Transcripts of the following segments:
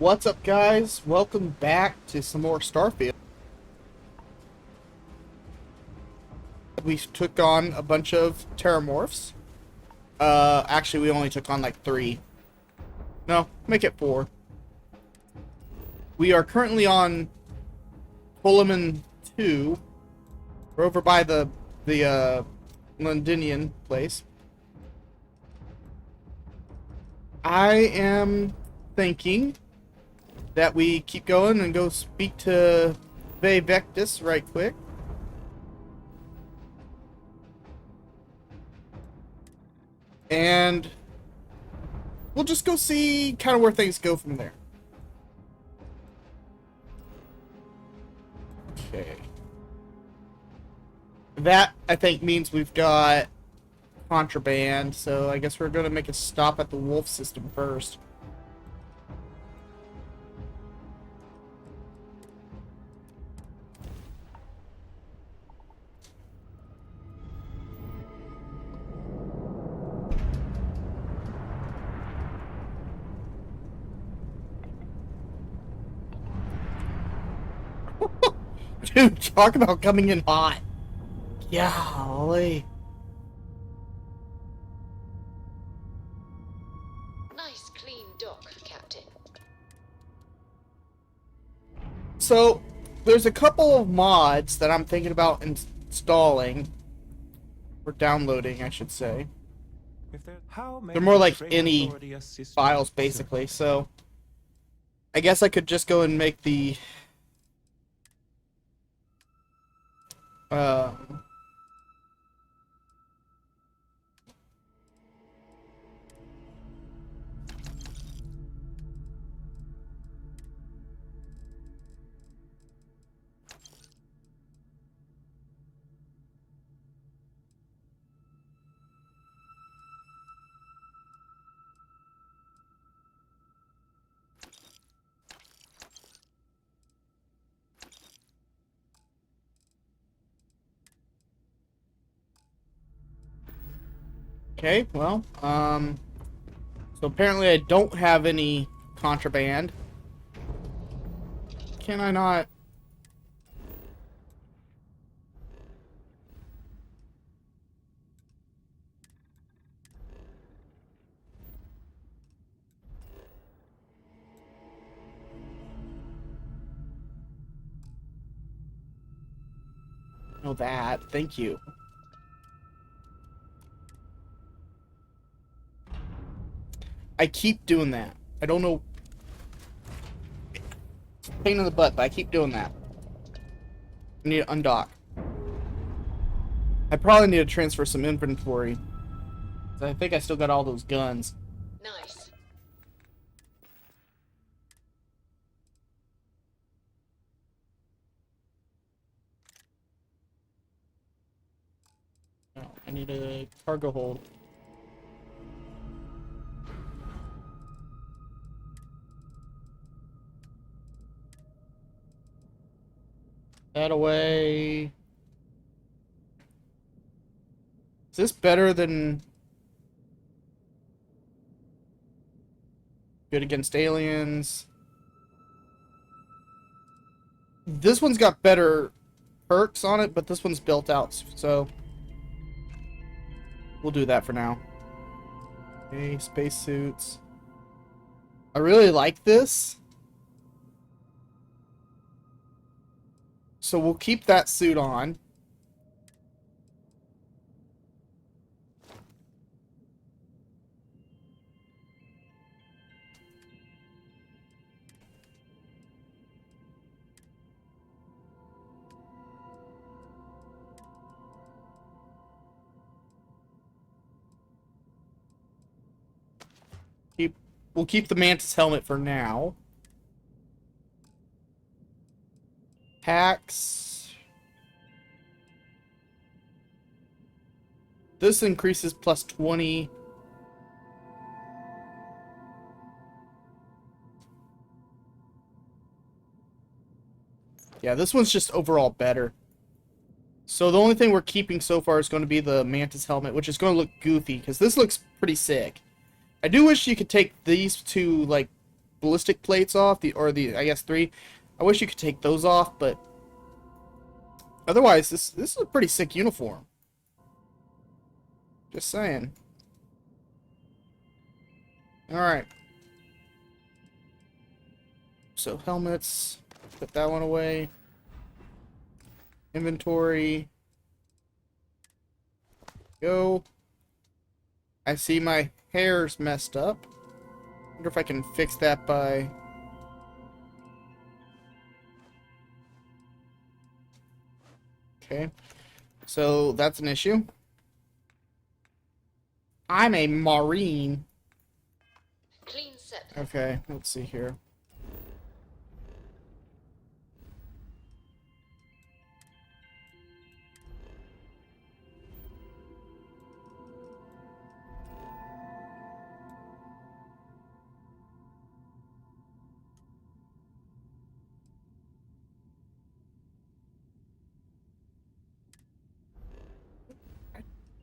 What's up, guys? Welcome back to some more Starfield. We took on a bunch of terramorphs. Actually, we only took on like 3. No, make it 4. We are currently on Pullman 2. We're over by the Londinian place. I am thinking that we keep going and go speak to Vectis right quick. And we'll just go see kind of where things go from there. Okay. That, I think, means we've got contraband, so I guess we're going to make a stop at the wolf system first. Dude, talk about coming in hot. Golly. Nice clean dock, Captain. So, there's a couple of mods that I'm thinking about installing. Or downloading, I should say. They're more like any files, basically, so I guess I could just go and make the okay, well, so apparently I don't have any contraband. Can I not? Know that. Thank you. I keep doing that. I don't know. Pain in the butt, but I keep doing that. I need to undock. I probably need to transfer some inventory. I think I still got all those guns. Nice. Oh, I need a cargo hold. That away. Is this better than good against aliens? This one's got better perks on it, but this one's built out, so we'll do that for now. Okay, spacesuits. I really like this. So we'll keep that suit on. We'll keep the mantis helmet for now. Hacks. This increases plus 20. Yeah, this one's just overall better. So the only thing we're keeping so far is going to be the mantis helmet, which is going to look goofy, because this looks pretty sick. I do wish you could take these two, like, ballistic plates off, I guess 3. I wish you could take those off, but otherwise, this is a pretty sick uniform. Just saying. Alright. So, helmets. Put that one away. Inventory. Go. I see my hair's messed up. Wonder if I can fix that by... Okay. So, that's an issue. I'm a Marine. Clean set. Okay, let's see here.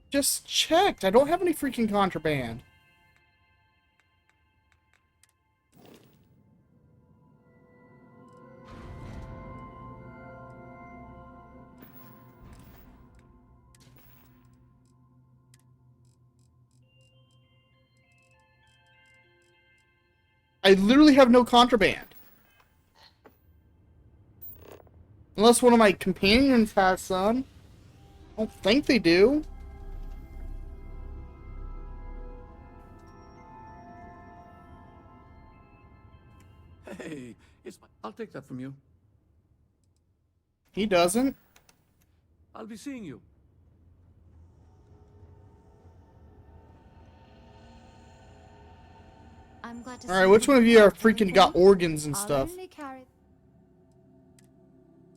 Just checked. I don't have any freaking contraband. I literally have no contraband. Unless one of my companions has some. I don't think they do. Hey, I'll take that from you. He doesn't. I'll be seeing you. I'm glad to Alright, which one of you are freaking got organs and stuff?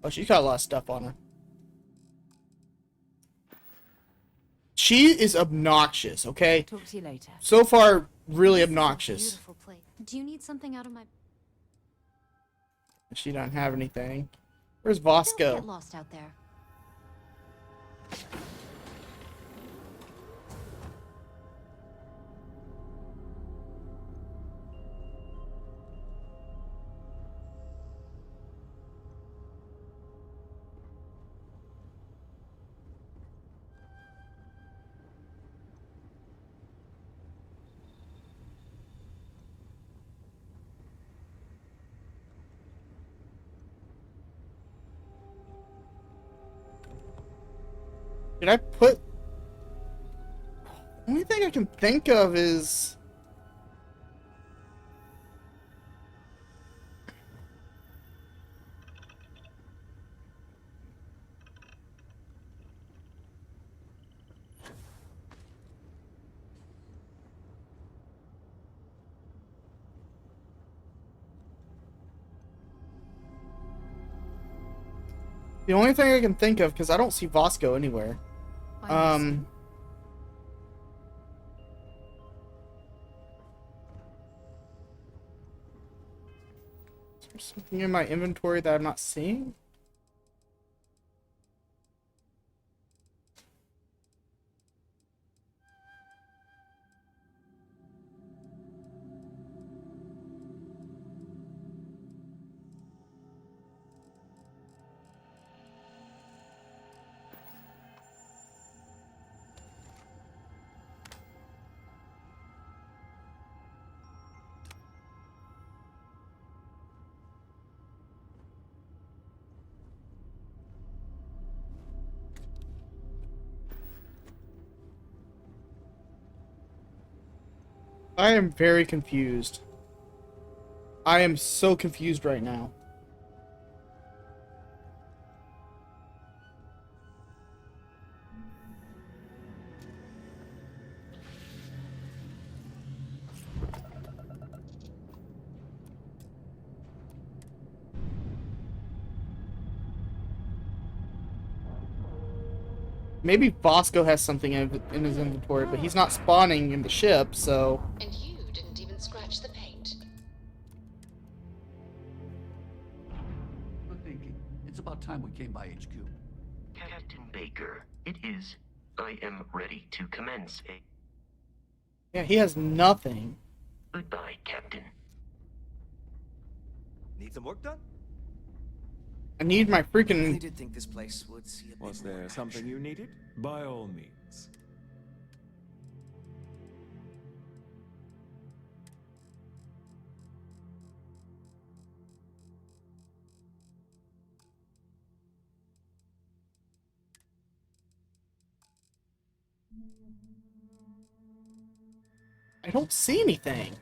Oh, she's got a lot of stuff on her. She is obnoxious, okay? Talk to you later. So far, really obnoxious. Beautiful place. Do you need something out of my... She don't have anything. Where's Don't Vasco? get lost out there. Did I put... Only thing I can think of is... The only thing I can think of, because I don't see Vasco anywhere. Is there something in my inventory that I'm not seeing? I am very confused. I am so confused right now. Maybe Vasco has something in his inventory, but he's not spawning in the ship, so... And you didn't even scratch the paint. Good thinking. It's about time we came by HQ. Captain Baker, it is. I am ready to commence Yeah, he has nothing. Goodbye, Captain. Need some work done? I need my I really freaking... did think this place would see a bit Was more there something you needed? By all means. I don't see anything.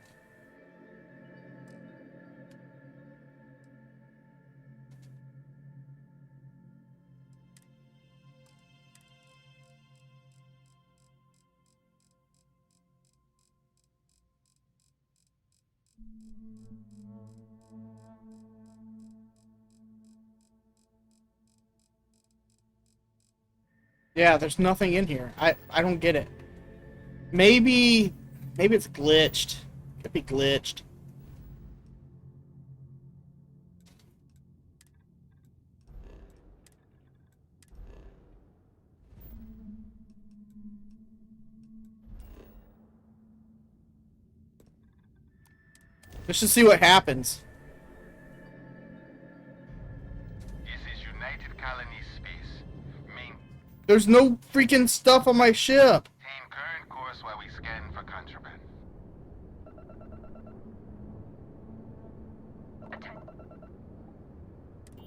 Yeah, there's nothing in here. I don't get it. Maybe it's glitched. Could be glitched. Let's just see what happens. This is United Colony Space. Main There's no freaking stuff on my ship. current course while we scan for contraband.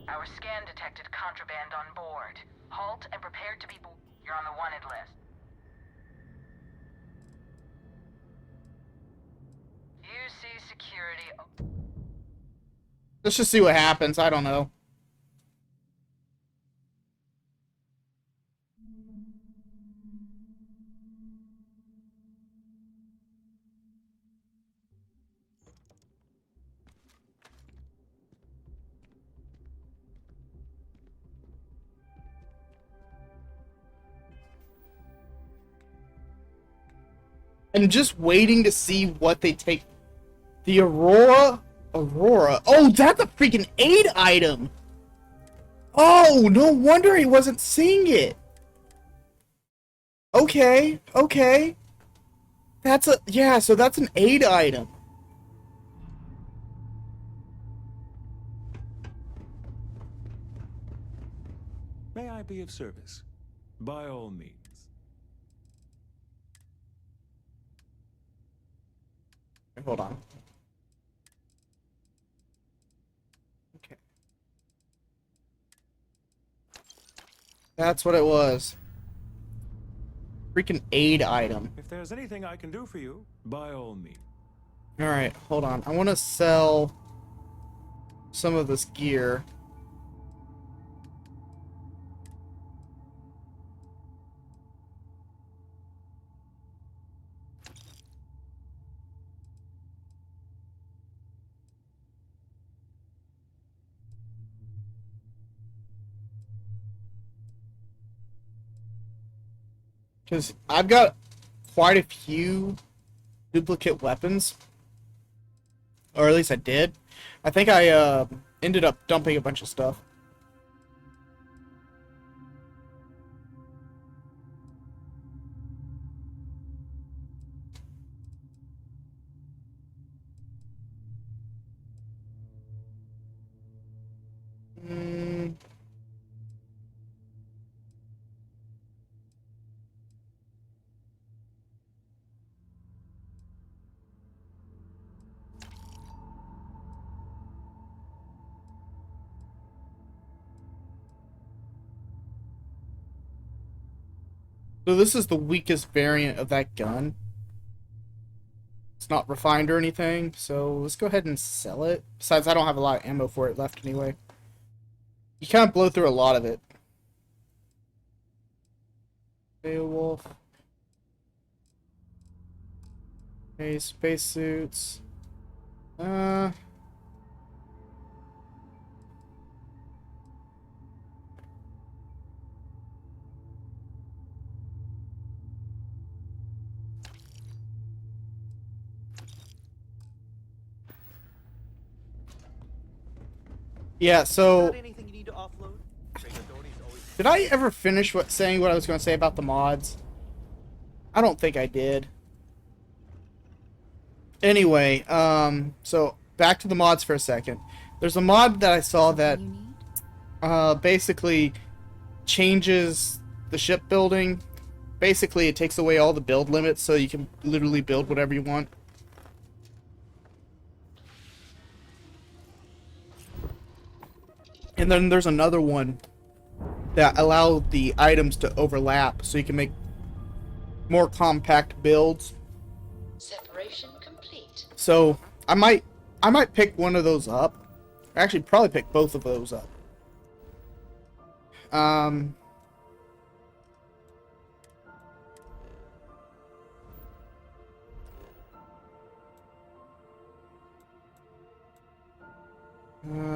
Our scan detected contraband on board. Halt and prepare to be You're on the wanted list. UC security. Let's just see what happens. I don't know. I'm just waiting to see what they take. The Aurora? Oh, that's a freaking aid item! Oh, no wonder he wasn't seeing it! Okay. Yeah, so that's an aid item. May I be of service? By all means. Hold on. Okay. That's what it was. Freaking aid item. If there's anything I can do for you, by all means. Alright, hold on. I want to sell some of this gear. Because I've got quite a few duplicate weapons. Or at least I did. I think I ended up dumping a bunch of stuff. So this is the weakest variant of that gun. It's not refined or anything, so let's go ahead and sell it. Besides, I don't have a lot of ammo for it left anyway. You kind of blow through a lot of it. Beowulf. Okay, spacesuits. Yeah, so Anything you need to offload? did I ever finish saying what I was going to say about the mods? I don't think I did. Anyway, so back to the mods for a second. There's a mod that I saw that Something you need? basically changes the shipbuilding. Basically, it takes away all the build limits, so you can literally build whatever you want. And then there's another one that allow the items to overlap, so you can make more compact builds. Separation complete. So I might pick one of those up. Actually, probably pick both of those up. I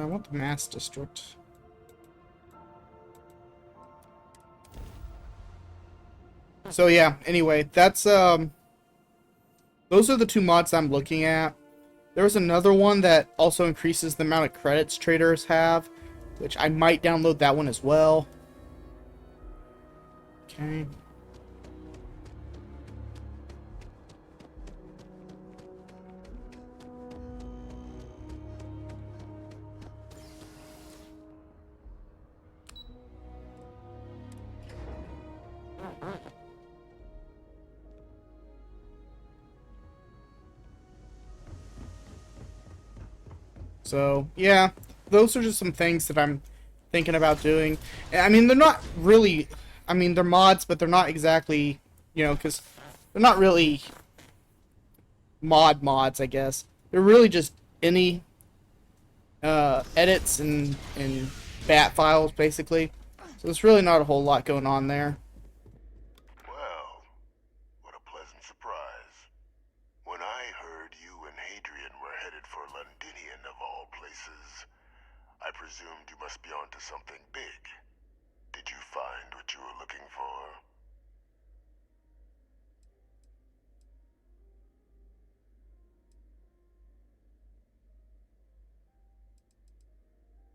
want the mass district. So yeah, anyway, that's those are the two mods I'm looking at. There was another one that also increases the amount of credits traders have, which I might download that one as well. Okay. So, yeah, those are just some things that I'm thinking about doing. I mean, they're not really, I mean, they're mods, but they're not exactly, you know, because they're not really mods, I guess. They're really just any edits and bat files, basically. So there's really not a whole lot going on there. Well, what a pleasant surprise. When I heard you and Hadrian were headed for Londinian of all places, I presumed you must be onto something big. Did you find what you were looking for?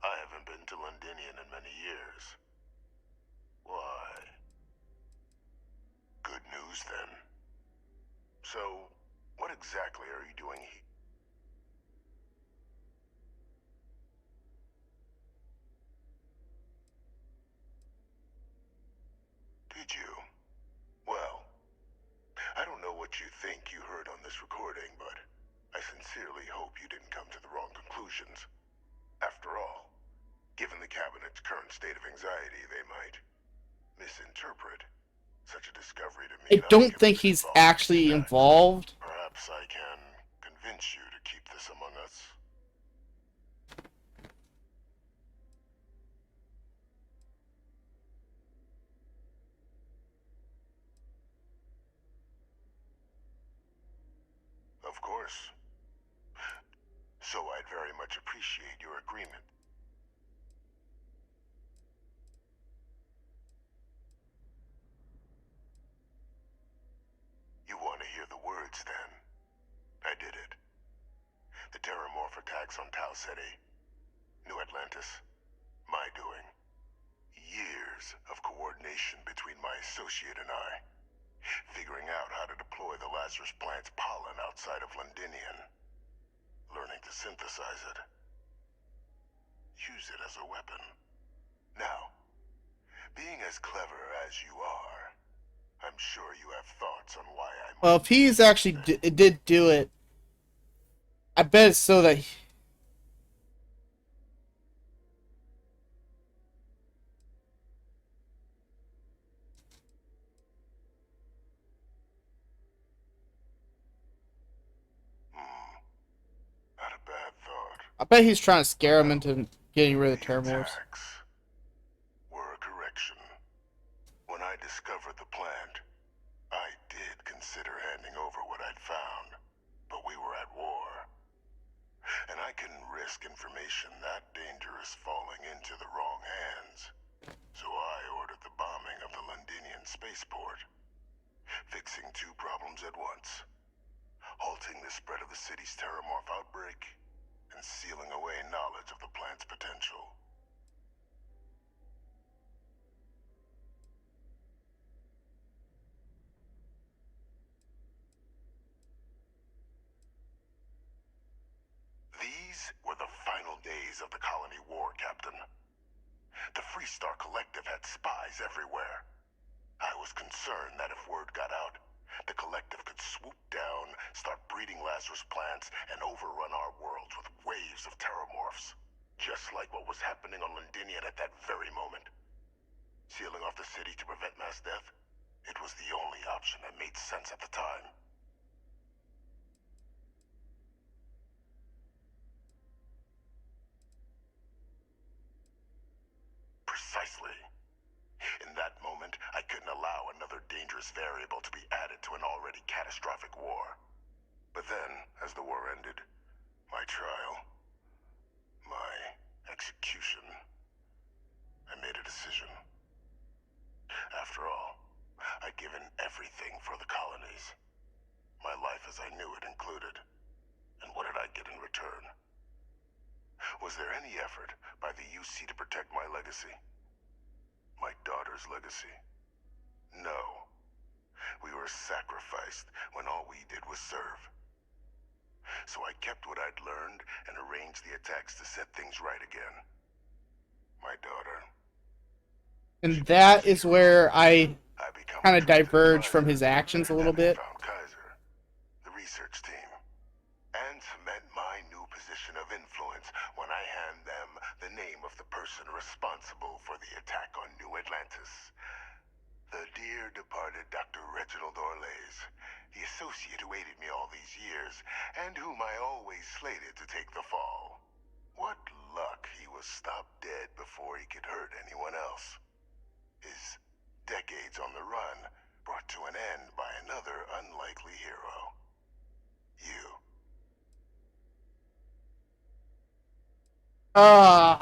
I haven't been to Londinian in many years. Why? Good news, then. So, what exactly are you doing here? Did you? Well, I don't know what you think you heard on this recording, but I sincerely hope you didn't come to the wrong conclusions. After all, given the Cabinet's current state of anxiety, they might misinterpret such a discovery to I mean don't think he's actually involved. Perhaps I can convince you to keep this among us. Of course. So I'd very much appreciate your agreement. You want to hear the words, then? I did it. The Terramorph attacks on Tau Ceti, New Atlantis, my doing. Years of coordination between my associate and I, figuring out how to deploy the Lazarus plant's pollen outside of Londinian, learning to synthesize it, use it as a weapon. Now, being as clever as you are, I'm sure you have thoughts on why I... Well, if he's actually did do it, I bet it's so that Not a bad thought. I bet he's trying to scare him into getting rid of the Terramorphs. Attacks were a correction. When I discovered the plant, I did consider handing over what I'd found, but we were at war. And I couldn't risk information that dangerous falling into the wrong hands. So I ordered the bombing of the Londinian spaceport, fixing two problems at once. Halting the spread of the city's Terramorph outbreak, and sealing away knowledge of the plant's potential. These were the final days of the colony war, Captain. The Freestar Collective had spies everywhere. I was concerned that if word got out, the Collective could swoop down, start breeding Lazarus plants, and overrun our worlds with waves of terramorphs. Just like what was happening on Londinian at that very moment. Sealing off the city to prevent mass death? It was the only option that made sense at the time. Precisely. In that moment, I couldn't allow another dangerous variable to be added to an already catastrophic war. But then, as the war ended, my trial, my execution, I made a decision. After all, I'd given everything for the colonies. My life as I knew it included. And what did I get in return? Was there any effort by the UC to protect my legacy? My daughter's legacy? No. We were sacrificed when all we did was serve. So I kept what I'd learned and arranged the attacks to set things right again. My daughter. And that is where I kind of diverge from his actions a little bit. Found Kaiser, the research team, and cement my new position of influence when I hand them the name of the person responsible for the attack on New Atlantis. The dear departed Dr. Reginald Orlays, the associate who aided me all these years, and whom I always slated to take the fall. What luck he was stopped dead before he could hurt anyone else. His decades on the run brought to an end by another unlikely hero. You. I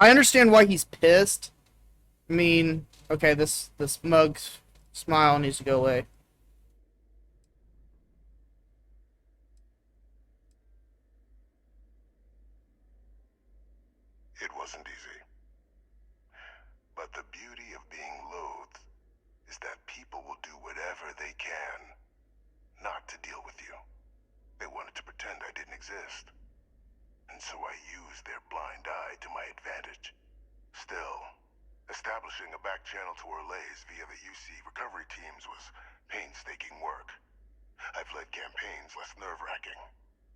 understand why he's pissed. I mean, okay, this mug smile needs to go away. It wasn't easy. But the beauty of being loathed is that people will do whatever they can not to deal with you. They wanted to pretend I didn't exist. And so I used their blind eye to my advantage. Still, establishing a back channel to Orlays via the UC recovery teams was painstaking work. I've led campaigns less nerve-wracking.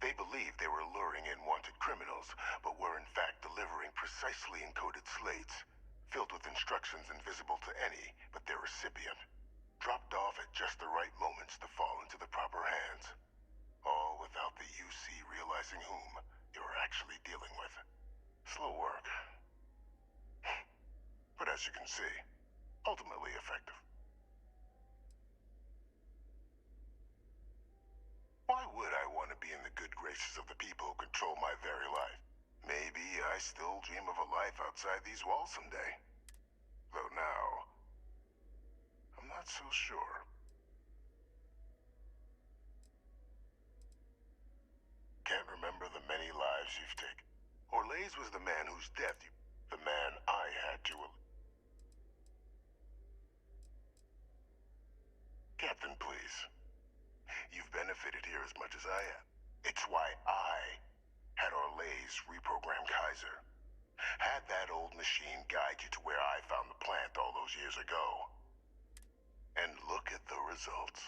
They believed they were luring in wanted criminals, but were in fact delivering precisely encoded slates, filled with instructions invisible to any but their recipient, dropped off at just the right moments to fall into the proper hands. All without the UC realizing whom they were actually dealing with. Slow work. But as you can see, ultimately effective. Why would I want to be in the good graces of the people who control my very life? Maybe I still dream of a life outside these walls someday. Though now, I'm not so sure. Can't remember the many lives you've taken. Orlays was the man whose death you... The man I had to... Captain, please. You've benefited here as much as I have. It's why I had Orlays reprogram Kaiser. Had that old machine guide you to where I found the plant all those years ago. And look at the results.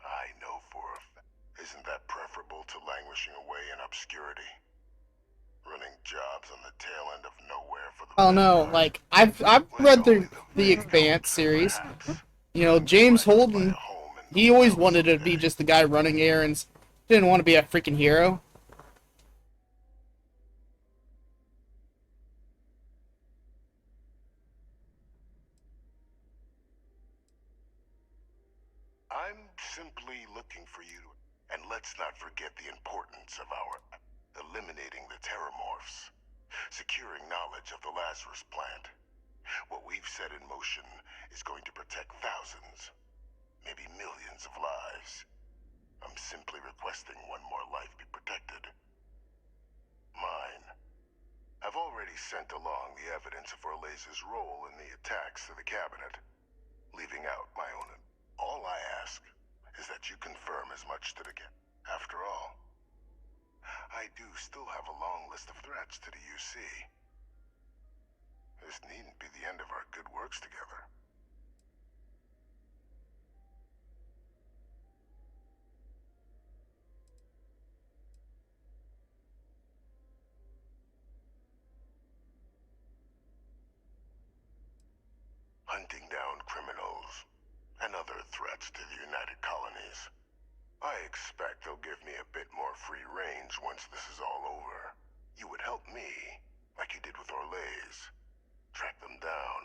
I know for a fact. Isn't that preferable to languishing away in obscurity? Running jobs on the tail end of nowhere for the... Oh no, like I've read the Expanse series. You know, James Holden, he always wanted to be just the guy running errands. Didn't want to be a freaking hero. I'm simply looking for you. And let's not forget the importance of our eliminating the terramorphs, securing knowledge of the Lazarus plant. What we've set in motion is going to protect thousands, maybe millions of lives. I'm simply requesting one more life be protected. Mine. I've already sent along the evidence of Orlays' role in the attacks to the cabinet, leaving out my own. All I ask is that you confirm as much to the... After all, I do still have a long list of threats to the UC. This needn't be the end of our good works together. Hunting down criminals and other threats to the United Colonies. I expect they'll give me a bit more free range once this is all over. You would help me, like you did with Orlays. Track them down.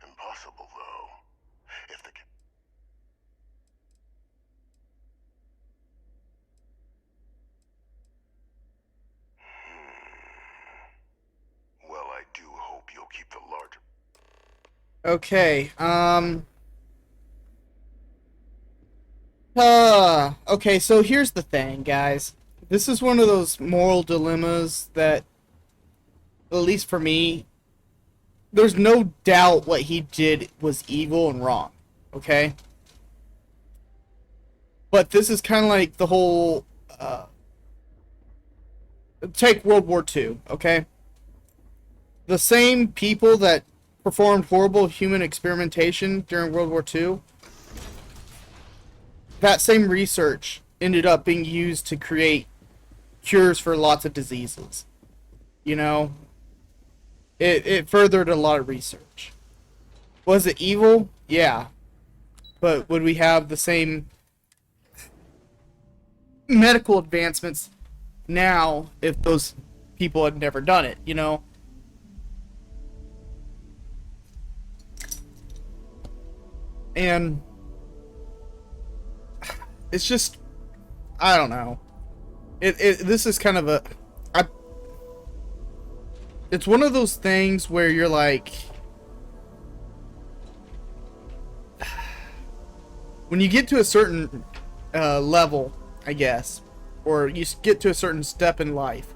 Impossible, though. If the... Well, I do hope you'll keep the larger... Okay, okay, so here's the thing, guys. This is one of those moral dilemmas that, at least for me, there's no doubt what he did was evil and wrong, okay? But this is kind of like the whole, take World War II, okay? The same people that performed horrible human experimentation during World War II, that same research ended up being used to create cures for lots of diseases. You know? It furthered a lot of research. Was it evil? Yeah. But would we have the same medical advancements now if those people had never done it, you know? And it's just, I don't know. This is kind of it's one of those things where you're like, when you get to a certain level, I guess, or you get to a certain step in life,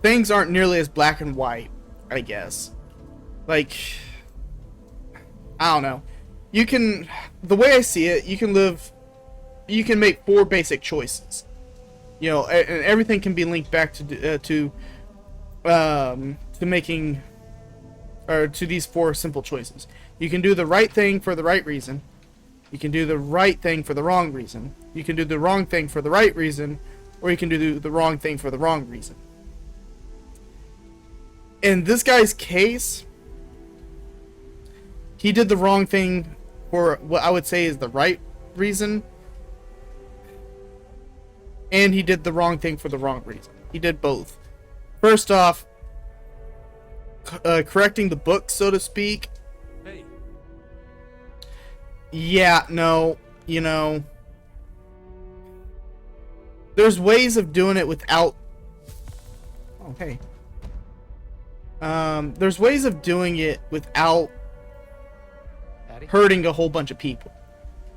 things aren't nearly as black and white, I guess. Like, I don't know. You can, the way I see it, you can make 4 basic choices. You know, and everything can be linked back to making, or to these 4 simple choices. You can do the right thing for the right reason. You can do the right thing for the wrong reason. You can do the wrong thing for the right reason, or you can do the wrong thing for the wrong reason. In this guy's case, he did the wrong thing for what I would say is the right reason, and he did the wrong thing for the wrong reason. He did both. First off, correcting the book, so to speak. Hey. Yeah, no, you know, there's ways of doing it without... Oh, hey. There's ways of doing it without hurting a whole bunch of people.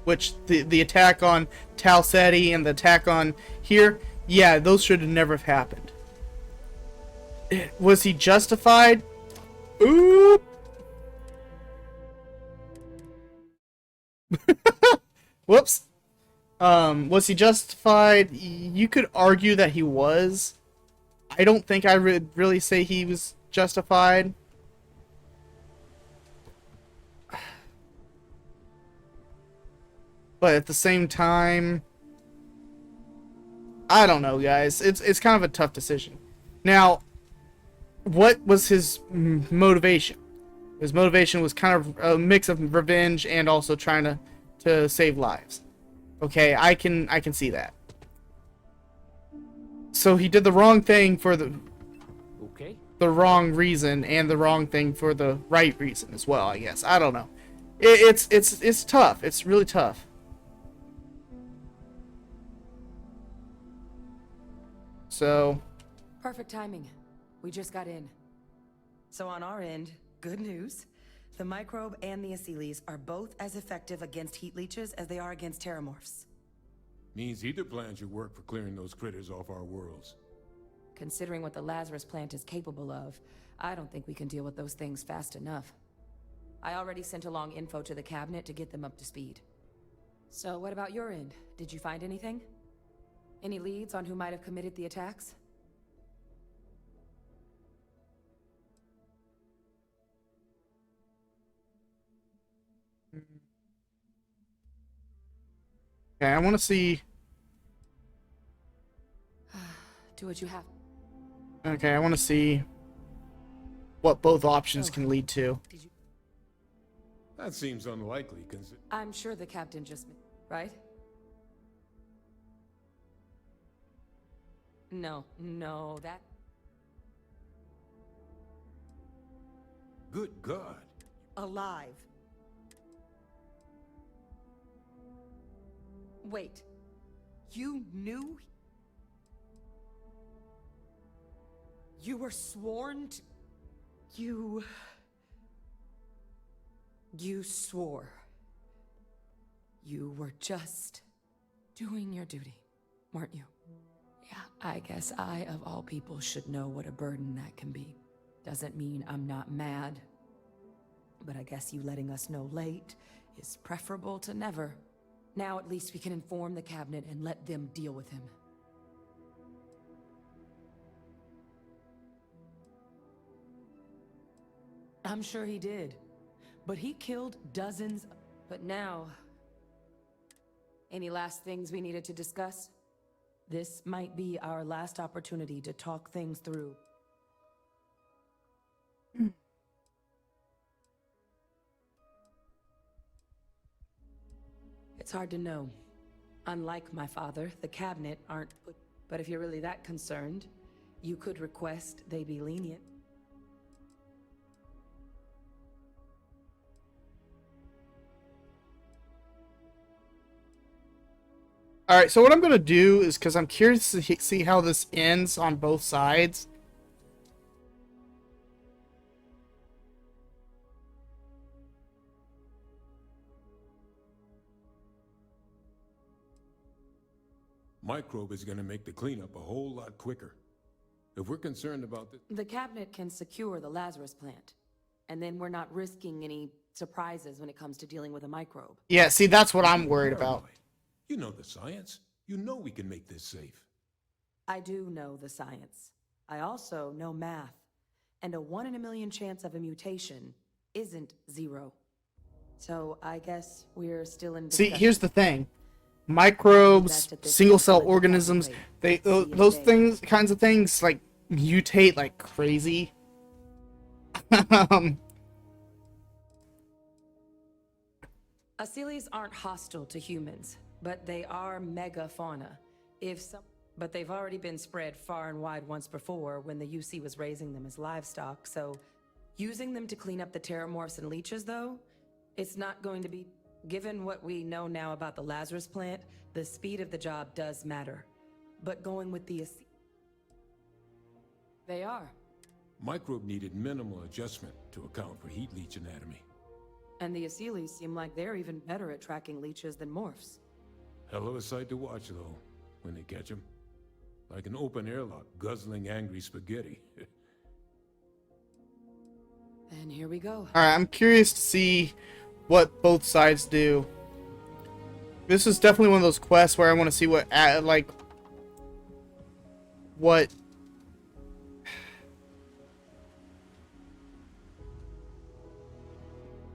Which, the attack on Tal Ceti and the attack on here, yeah, those should have never have happened. Was he justified? Oop! Whoops. Was he justified? You could argue that he was. I don't think I would really say he was justified. But at the same time, I don't know, guys. It's kind of a tough decision. Now, what was his motivation? His motivation was kind of a mix of revenge and also trying to save lives. Okay, I can see that. So he did the wrong thing for the wrong reason, and the wrong thing for the right reason as well, I guess. I don't know. It's tough. It's really tough. So, perfect timing. We just got in. So on our end, good news. The microbe and the Asylees are both as effective against heat leeches as they are against terramorphs. Means either plan should work for clearing those critters off our worlds. Considering what the Lazarus plant is capable of, I don't think we can deal with those things fast enough. I already sent along info to the cabinet to get them up to speed. So what about your end? Did you find anything? Any leads on who might have committed the attacks? Okay, I want to see. Do what you have. Okay, I want to see what both options can lead to. Did you? That seems unlikely, I'm sure the captain just... Right? No, that... Good God. Alive. Wait. You knew? You were sworn to... You swore. You were just doing your duty, weren't you? Yeah, I guess I, of all people, should know what a burden that can be. Doesn't mean I'm not mad. But I guess you letting us know late is preferable to never. Now at least we can inform the cabinet and let them deal with him. I'm sure he did. But he killed dozens. But now... Any last things we needed to discuss? This might be our last opportunity to talk things through. It's hard to know. Unlike my father, the cabinet aren't put... But if you're really that concerned, you could request they be lenient. All right, so what I'm going to do is, because I'm curious to see how this ends on both sides. Microbe is going to make the cleanup a whole lot quicker. If we're concerned about this... The cabinet can secure the Lazarus plant, and then we're not risking any surprises when it comes to dealing with a microbe. Yeah, see, that's what I'm worried about. You know the science. You know we can make this safe. I do know the science. I also know math. And a 1 in a million chance of a mutation isn't 0. So I guess we're still in discussion. See, here's the thing. Microbes, single-cell organisms, those things, kinds of things, like, mutate like crazy. Asilies aren't hostile to humans, but they are megafauna. But they've already been spread far and wide once before when the UC was raising them as livestock, so using them to clean up the terramorphs and leeches, though, it's not going to be... Given what we know now about the Lazarus plant, the speed of the job does matter. But going with the... They are. Microbe needed minimal adjustment to account for heat leech anatomy. And the Asilies seem like they're even better at tracking leeches than morphs. Hell of a sight to watch, though, when they catch them. Like an open airlock guzzling angry spaghetti. And here we go. Alright, I'm curious to see what both sides do. This is definitely one of those quests where I want to see what, what...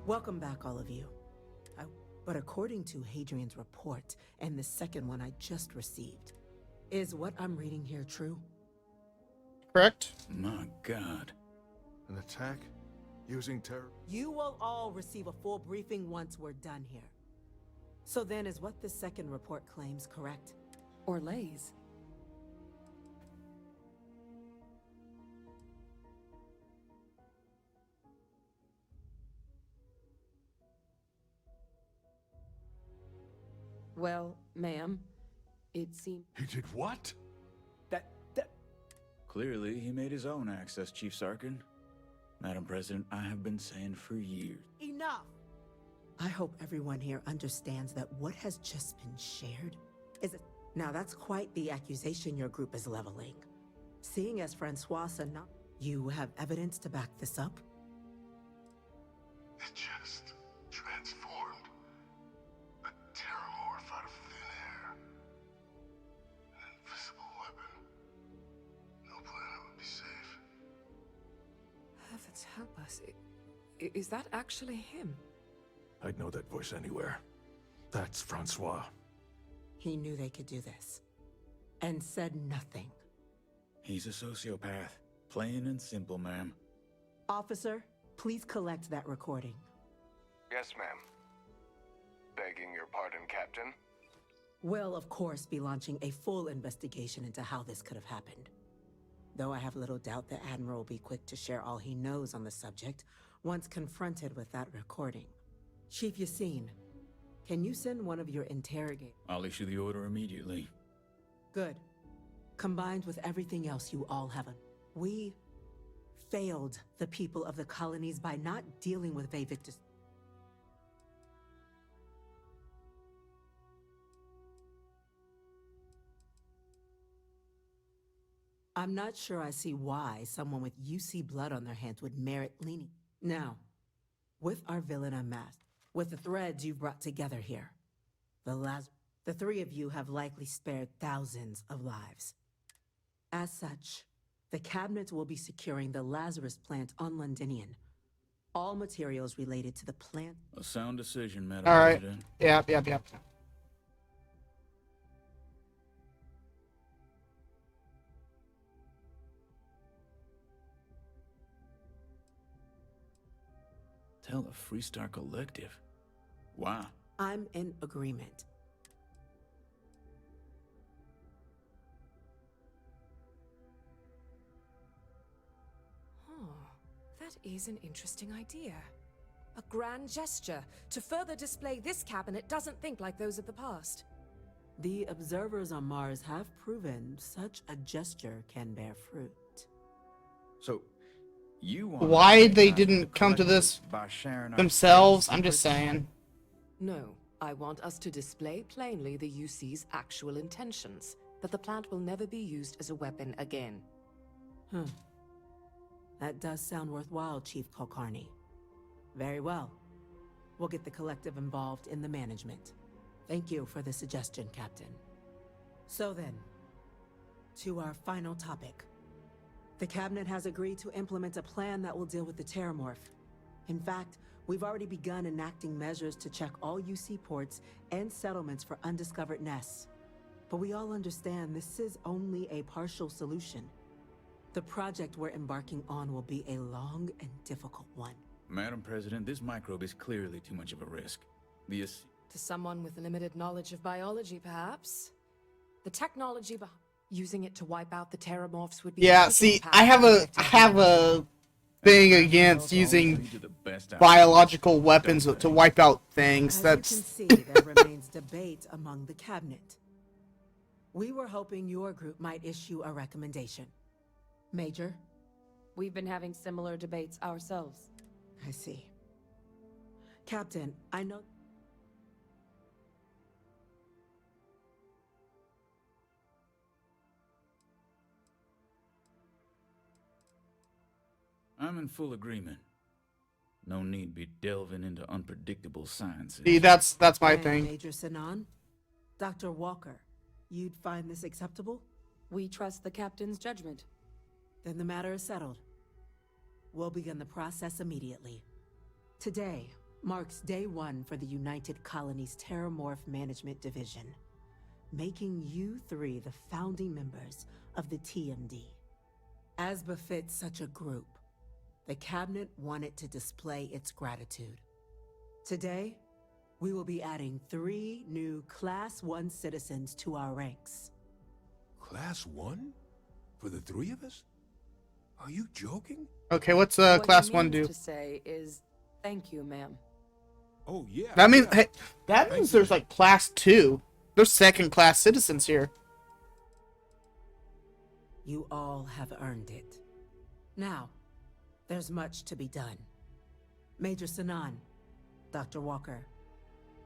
Welcome back, all of you. But according to Hadrian's report, and the second one I just received, is what I'm reading here true? Correct? My God. An attack? Using terror? You will all receive a full briefing once we're done here. So then, is what the second report claims correct? Or lays. Well, ma'am, it seems... He did what? That... Clearly, he made his own access, Chief Sarkin. Madam President, I have been saying for years. Enough! I hope everyone here understands that what has just been shared is... Now, that's quite the accusation your group is leveling. Seeing as Francois and not... You have evidence to back this up? It just transformed. A terramorph out of thin air. And Prophets help us. Is that actually him? I'd know that voice anywhere. That's Francois. He knew they could do this. And said nothing. He's a sociopath. Plain and simple, ma'am. Officer, please collect that recording. Yes, ma'am. Begging your pardon, Captain. We'll, of course, be launching a full investigation into how this could have happened. Though I have little doubt the Admiral will be quick to share all he knows on the subject once confronted with that recording. Chief Yassine, can you send one of your interrogators? I'll issue the order immediately. Good. Combined with everything else you all have, we failed the people of the colonies by not dealing with Vevictus. I'm not sure I see why someone with UC blood on their hands would merit leaning. Now, with our villain unmasked, with the threads you've brought together here, the three of you have likely spared thousands of lives. As such, the Cabinet will be securing the Lazarus plant on Londinian. All materials related to the plant. A sound decision, Madam All right. President. Yep. Tell the Freestar Collective. Wow. I'm in agreement. That is an interesting idea. A grand gesture to further display this cabinet doesn't think like those of the past. The observers on Mars have proven such a gesture can bear fruit. So, you want Why they didn't come to this themselves, I'm just saying. No, I want us to display plainly the UC's actual intentions, that the plant will never be used as a weapon again. That does sound worthwhile, Chief Kulkarni. Very well. We'll get the collective involved in the management. Thank you for the suggestion, Captain. So then, to our final topic. The Cabinet has agreed to implement a plan that will deal with the Terramorph. In fact, we've already begun enacting measures to check all UC ports and settlements for undiscovered nests. But we all understand this is only a partial solution. The project we're embarking on will be a long and difficult one. Madam President, this microbe is clearly too much of a risk. To someone with limited knowledge of biology, perhaps. The technology behind using it to wipe out the Terramorphs would be... Yeah, see, I have a thing against using biological weapons to wipe out things. That's... As you can see, there remains debate among the Cabinet. We were hoping your group might issue a recommendation. Major? We've been having similar debates ourselves. I see. Captain, I know... I'm in full agreement. No need be delving into unpredictable sciences. See, that's my thing. Major Sinan? Dr. Walker, you'd find this acceptable? We trust the Captain's judgment. Then the matter is settled. We'll begin the process immediately. Today marks day one for the United Colonies Terramorph Management Division, making you three the founding members of the TMD. As befits such a group, the Cabinet wanted to display its gratitude. Today, we will be adding 3 new Class 1 citizens to our ranks. Class 1? For the 3 of us? Are you joking? Okay, what's Class 1 do? What to say is, thank you, ma'am. Oh, yeah. That means, hey, that means there's like Class 2. There's second-class citizens here. You all have earned it. Now, there's much to be done. Major Sinan, Dr. Walker,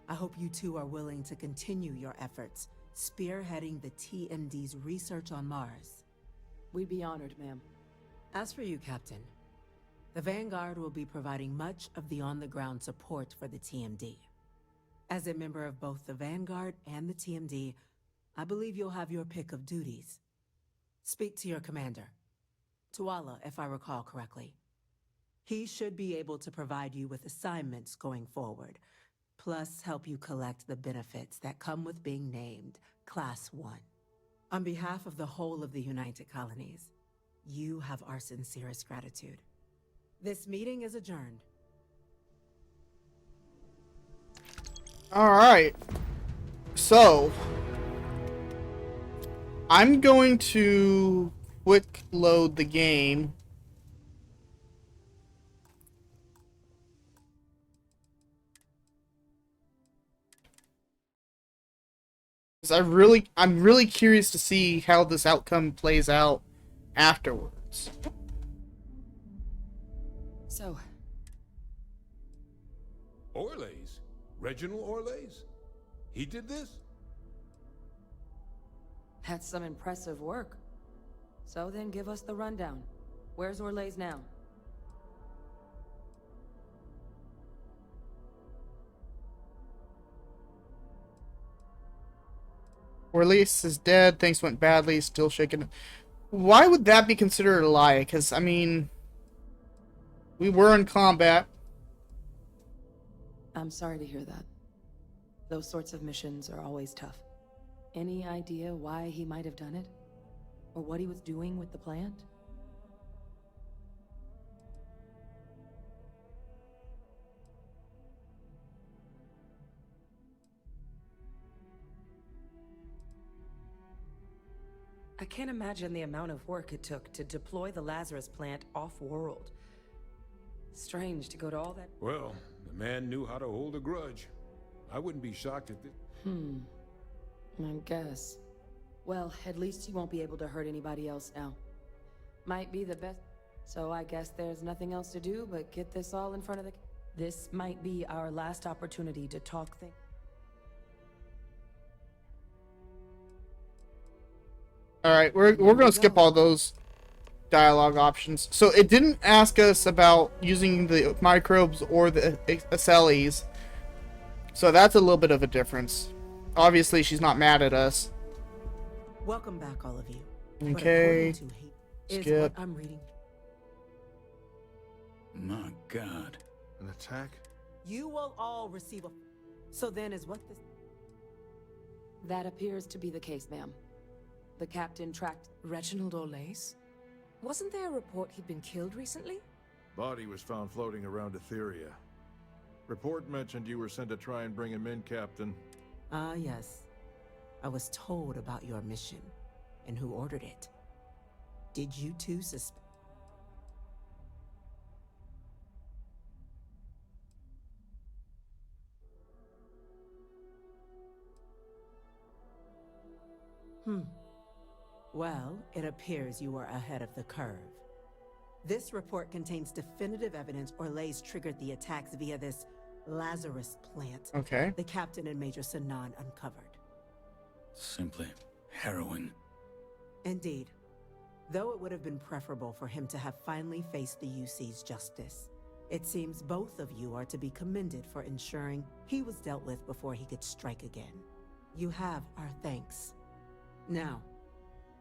I hope you two are willing to continue your efforts, spearheading the TMD's research on Mars. We'd be honored, ma'am. As for you, Captain, the Vanguard will be providing much of the on-the-ground support for the TMD. As a member of both the Vanguard and the TMD, I believe you'll have your pick of duties. Speak to your commander. Tuala, if I recall correctly. He should be able to provide you with assignments going forward, plus help you collect the benefits that come with being named Class 1. On behalf of the whole of the United Colonies, you have our sincerest gratitude. This meeting is adjourned. Alright. So, I'm going to quick load the game. I'm really curious to see how this outcome plays out afterwards. So, Orlays? Reginald Orlays? He did this? that's some impressive work. So then give us the rundown. Where's Orlays now? Orleans is dead. Things went badly. Still shaking. Why would that be considered a lie? Because, I mean, we were in combat. I'm sorry to hear that. Those sorts of missions are always tough. Any idea why he might have done it? Or what he was doing with the plant? I can't imagine the amount of work it took to deploy the Lazarus plant off-world. Strange to go to all that. Well, the man knew how to hold a grudge. I wouldn't be shocked if this... I guess. Well, at least you won't be able to hurt anybody else now. Might be the best. So I guess there's nothing else to do but get this all in front of the... This might be our last opportunity to talk things. Alright, we're going to skip all those dialogue options. So it didn't ask us about using the microbes or the SLEs. So that's a little bit of a difference. Obviously, she's not mad at us. Welcome back, all of you. Okay. Is Skip. what I'm reading. My God. An attack? You will all receive a... So then is what this... That appears to be the case, ma'am. The captain tracked... Reginald Orlays? Wasn't there a report he'd been killed recently? Body was found floating around Etheria. Report mentioned you were sent to try and bring him in, Captain. Ah, yes. I was told about your mission and who ordered it. Did you two suspect? Well, it appears you were ahead of the curve. This report contains definitive evidence Orlays triggered the attacks via this Lazarus plant. Okay. The captain and Major Sanan uncovered. Simply harrowing. Indeed. Though it would have been preferable for him to have finally faced the UC's justice, it seems both of you are to be commended for ensuring he was dealt with before he could strike again. You have our thanks. Now,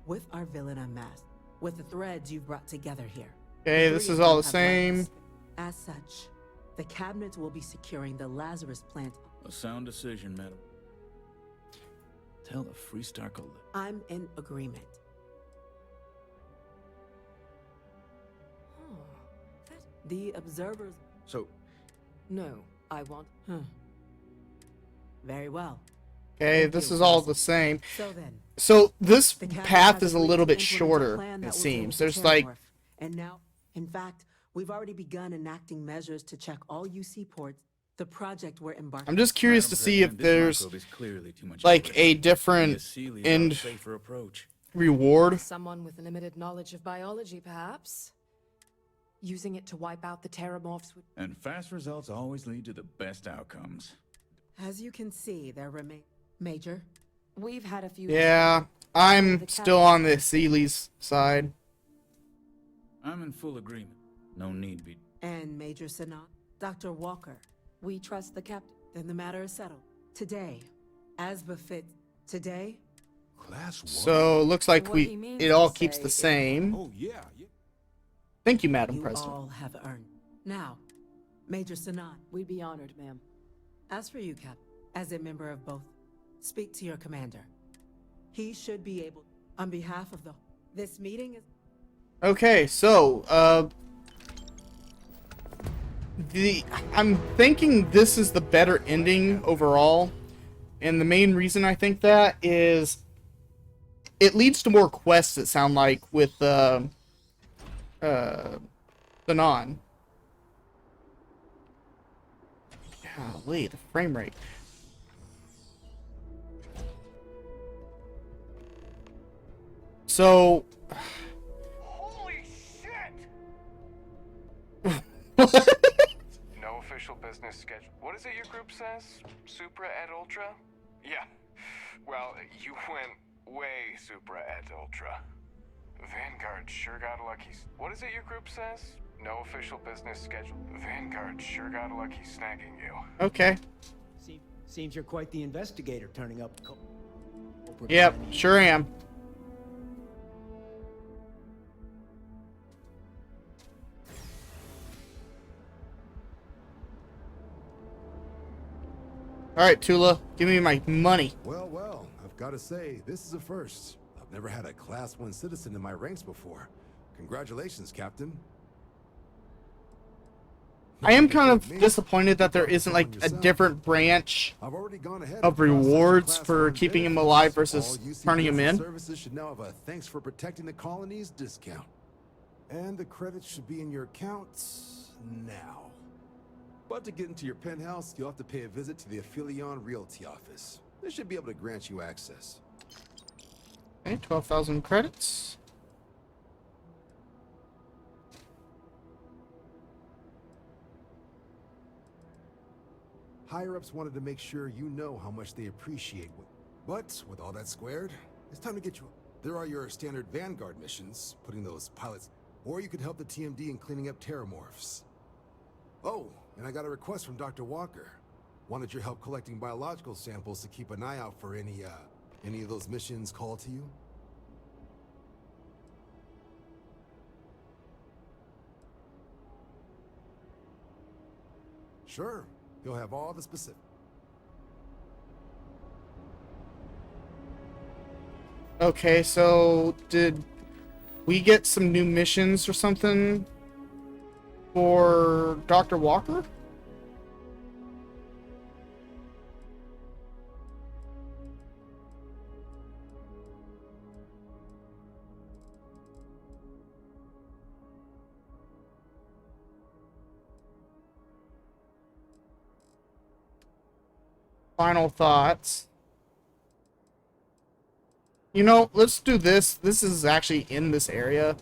with our villain unmasked, with the threads you've brought together here. Okay, this is all the same. As such, the cabinet will be securing the Lazarus plant. A sound decision, madam. Tell the Freestarkle. I'm in agreement. The observers... So... No, I want... Very well. Okay, this is all the same. So then... So this the cabinet path has is a agreed little to bit implement a shorter, plan that it will seems. deal with There's the like... Terramorph. And now, in fact, we've already begun enacting measures to check all UC ports. The project we're embarking. I'm just curious to see if there's like a different end reward. Someone with limited knowledge of biology, perhaps? Using it to wipe out the Terramorphs would... And fast results always lead to the best outcomes. As you can see, there remain... Major? We've had a few... Yeah, I'm still on the Seeley's side. I'm in full agreement. No need be... And Major Sanan? Dr. Walker? We trust the captain. Then the matter is settled. Today, as befits... Today... Class 1? So, looks like it all keeps the same. Oh, yeah. Thank you, Madam You President. all have earned. Now, Major Sanan, We'd be honored, ma'am. as for you, Cap, as a member of both, speak to your commander. He should be able, on behalf of the... This meeting is... Okay, so, I'm thinking this is the better ending overall. And the main reason I think that is it leads to more quests, it sound like, with, Sanan. Golly, the frame rate. So... Holy shit! No official business schedule. What is it your group says? Supra et Ultra? Yeah. Well, you went way Supra et Ultra. Vanguard sure got lucky. What is it your group says? No official business schedule. Vanguard sure got lucky snagging you. Okay. Seems you're quite the investigator, turning up. Yep, sure am. Alright, Tula, give me my money. Well, I've got to say, this is a first. I've never had a Class 1 citizen in my ranks before. Congratulations, Captain. I am kind of disappointed that there isn't, like, a different branch of rewards for keeping him alive versus turning him in. Services should now have a thanks for protecting the colonies discount. And the credits should be in your accounts now. But to get into your penthouse, you'll have to pay a visit to the Aphelion Realty office. They should be able to grant you access. Okay, 12,000 credits. Higher-ups wanted to make sure you know how much they appreciate what... But, with all that squared, it's time to get you... There are your standard Vanguard missions, putting those pilots... Or you could help the TMD in cleaning up terramorphs. Oh, and I got a request from Dr. Walker. Wanted your help collecting biological samples to keep an eye out for any of those missions called to you? Sure. You'll have all the specifics. Okay, so did we get some new missions or something for Dr. Walker? Final thoughts. You know, let's do this. This is actually in this area.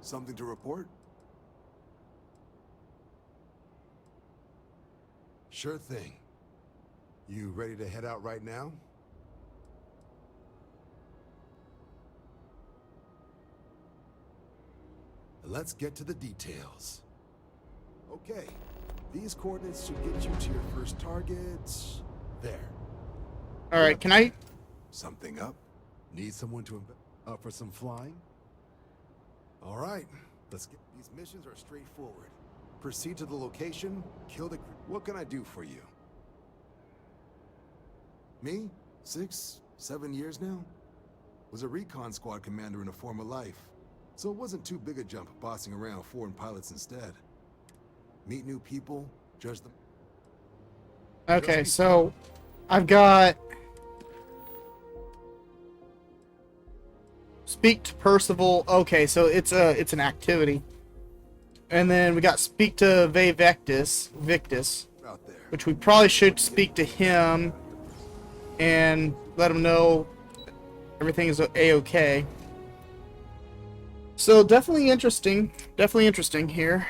Something to report? Sure thing. You ready to head out right now? Let's get to the details. Okay. These coordinates should get you to your first targets. There. Alright, can I... Something up? Need someone to up for some flying? Alright, let's get... These missions are straightforward. Proceed to the location, kill the... What can I do for you? Me? 6, 7 years now? Was a recon squad commander in a former life. So it wasn't too big a jump bossing around foreign pilots instead. Meet new people, judge them. Okay, so I've got speak to Percival. Okay, so it's an activity. And then we got speak to Victus, which we probably should speak to him and let him know everything is a-okay. So definitely interesting here.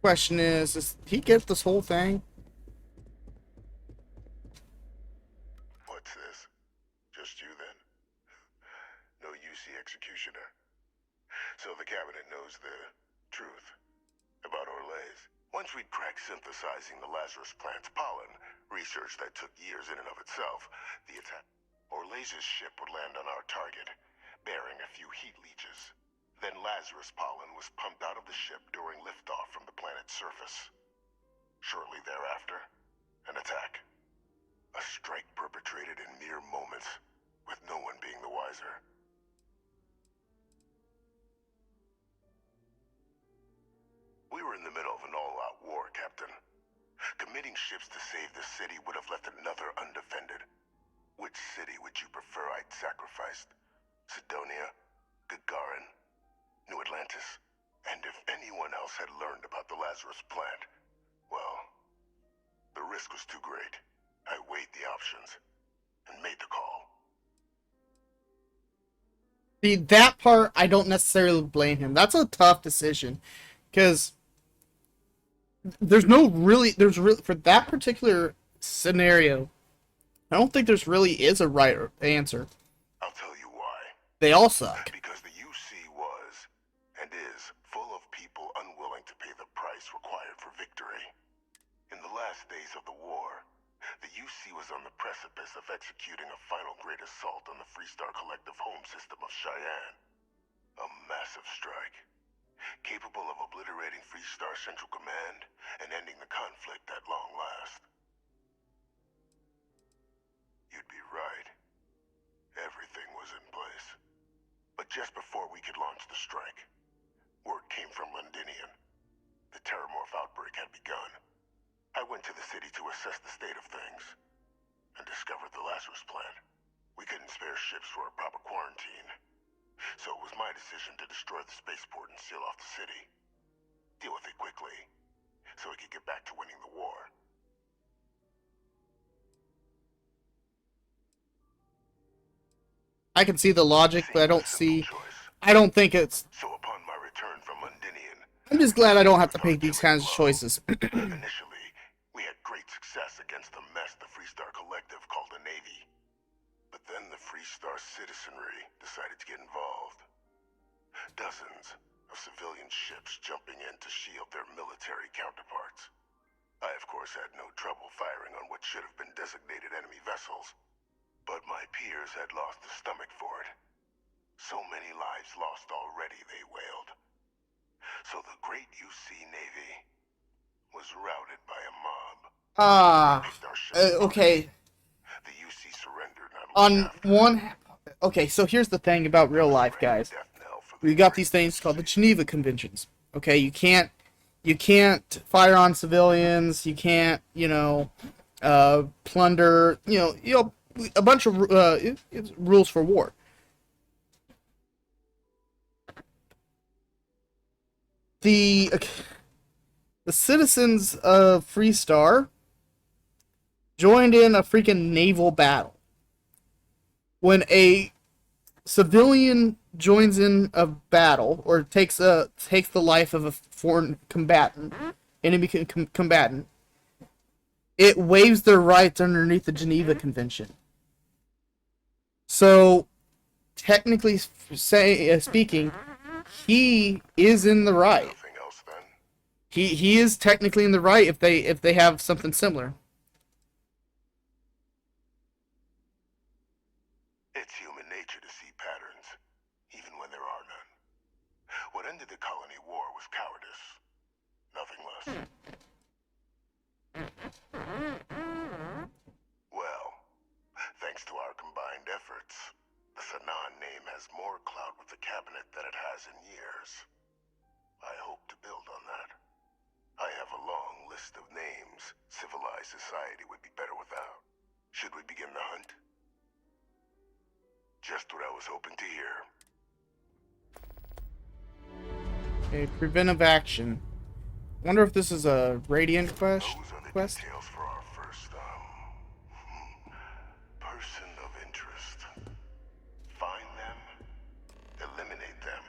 Question is, does he get this whole thing? What's this? Just you then? No UC executioner. So the cabinet knows the truth about Orlays. Once we'd cracked synthesizing the Lazarus plant's pollen, research that took years in and of itself, the attack... Orlays' ship would land on our target, bearing a few heat leeches. Then Lazarus pollen was pumped out of the ship during liftoff from the planet's surface. Shortly thereafter, an attack. A strike perpetrated in mere moments, with no one being the wiser. We were in the middle of an all-out war, Captain. Committing ships to save the city would have left another undefended. Which city would you prefer I'd sacrificed? Sidonia? Gagarin? New Atlantis? And if anyone else had learned about the Lazarus plant, well, the risk was too great. I weighed the options and made the call. See, that part, I don't necessarily blame him. That's a tough decision. Because there's really, for that particular scenario, I don't think there's really is a right answer. I'll tell you why. They all suck. Because the UC was, and is, full of people unwilling to pay the price required for victory. In the last days of the war, the UC was on the precipice of executing a final great assault on the Freestar Collective home system of Cheyenne. A massive strike, capable of obliterating Freestar Central Command and ending the conflict at long last. You'd be right. Everything was in place. But just before we could launch the strike, word came from Londinian. The Terramorph outbreak had begun. I went to the city to assess the state of things, and discovered the Lazarus plant. We couldn't spare ships for a proper quarantine, so it was my decision to destroy the spaceport and seal off the city. Deal with it quickly, so we could get back to winning the war. I can see the logic, but I don't think it's... So upon my return from Londinian, I'm just glad I don't have to make these kinds of choices. initially, we had great success against the mess the Freestar Collective called a Navy. But then the Freestar citizenry decided to get involved. Dozens of civilian ships jumping in to shield their military counterparts. I, of course, had no trouble firing on what should have been designated enemy vessels. But my peers had lost the stomach for it. So many lives lost already, they wailed. So the great UC Navy was routed by a mob. Okay. The UC surrendered On one... Okay, so here's the thing about real life, guys. We got these things called the Geneva Conventions. Okay, you can't fire on civilians, you can't, plunder, a bunch of rules for war. The citizens of Freestar joined in a freaking naval battle. When a civilian joins in a battle or takes the life of a foreign combatant, enemy combatant, it waives their rights underneath the Geneva Convention. So, technically speaking, he is in the right. He is technically in the right if they have something similar. It's human nature to see patterns, even when there are none. What ended the colony war was cowardice, nothing less. Well, thanks to our combined efforts, the Sanan name has more clout with the cabinet than it has in years. I hope to build on that. I have a long list of names civilized society would be better without. Should we begin the hunt? Just what I was hoping to hear. Okay, preventive action. Wonder if this is a Radiant quest? Details for our first, person of interest. Find them, eliminate them,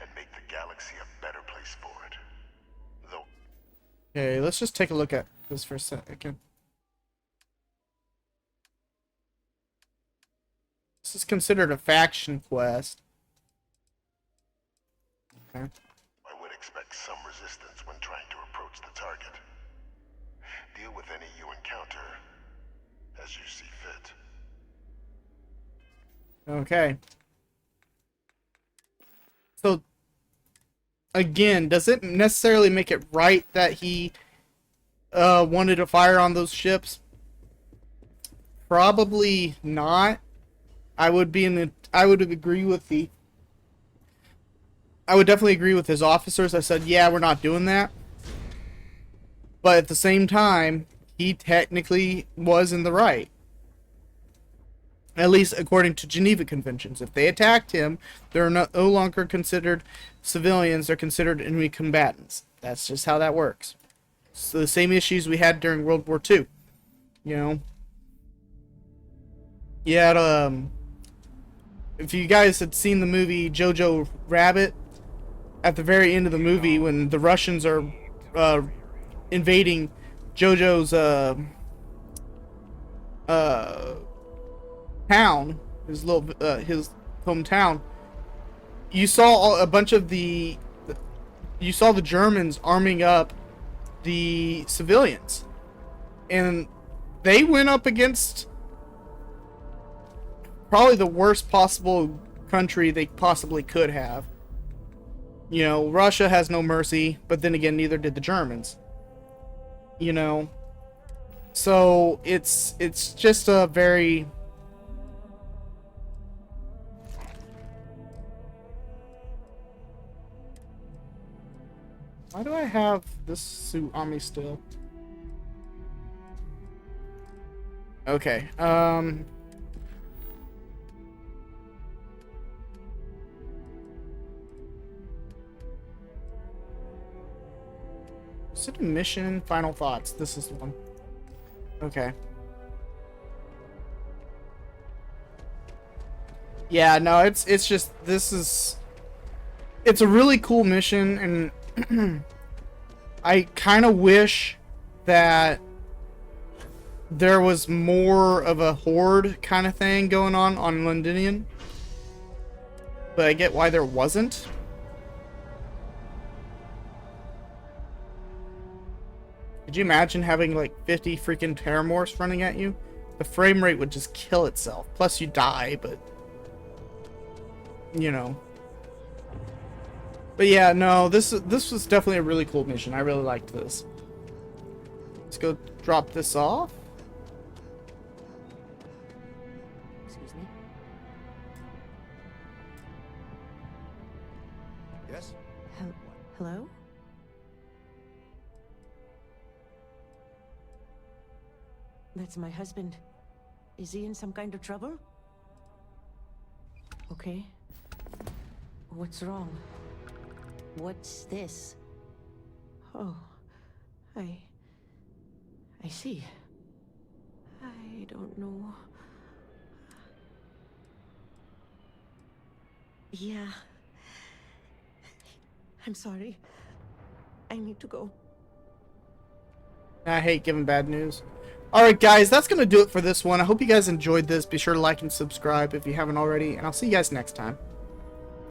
and make the galaxy a better place for it. Though. Okay, let's just take a look at this for a second. This is considered a faction quest. Okay. I would expect some resistance when trying to approach the target. Deal with any you encounter as you see fit. Okay. So, again, does it necessarily make it right that he wanted to fire on those ships? Probably not. I would agree with I would definitely agree with his officers. I said, yeah, we're not doing that. But at the same time, he technically was in the right. At least according to Geneva Conventions. If they attacked him, they're no longer considered civilians. They're considered enemy combatants. That's just how that works. So the same issues we had during World War II. You know? You had, if you guys had seen the movie Jojo Rabbit, at the very end of the movie when the Russians are invading Jojo's town, his hometown, you saw a bunch of the Germans arming up the civilians, and they went up against probably the worst possible country they possibly could have. You know, Russia has no mercy, but then again, neither did the Germans. You know, so it's just a very Why do I have this suit on me still? Okay, is it a mission? Final thoughts. This is the one. Okay. Yeah, no, it's just, it's a really cool mission, and I kind of wish that there was more of a horde kind of thing going on Londinium, but I get why there wasn't. Could you imagine having like 50 freaking Terramorphs running at you? The frame rate would just kill itself. Plus you die, but you know. But yeah, no, this was definitely a really cool mission. I really liked this. Let's go drop this off. Excuse me? Yes? Hello? That's my husband. Is he in some kind of trouble? Okay. What's wrong? What's this? Oh, I see. I don't know. Yeah. I'm sorry. I need to go. I hate giving bad news. Alright guys, that's going to do it for this one. I hope you guys enjoyed this. Be sure to like and subscribe if you haven't already, and I'll see you guys next time.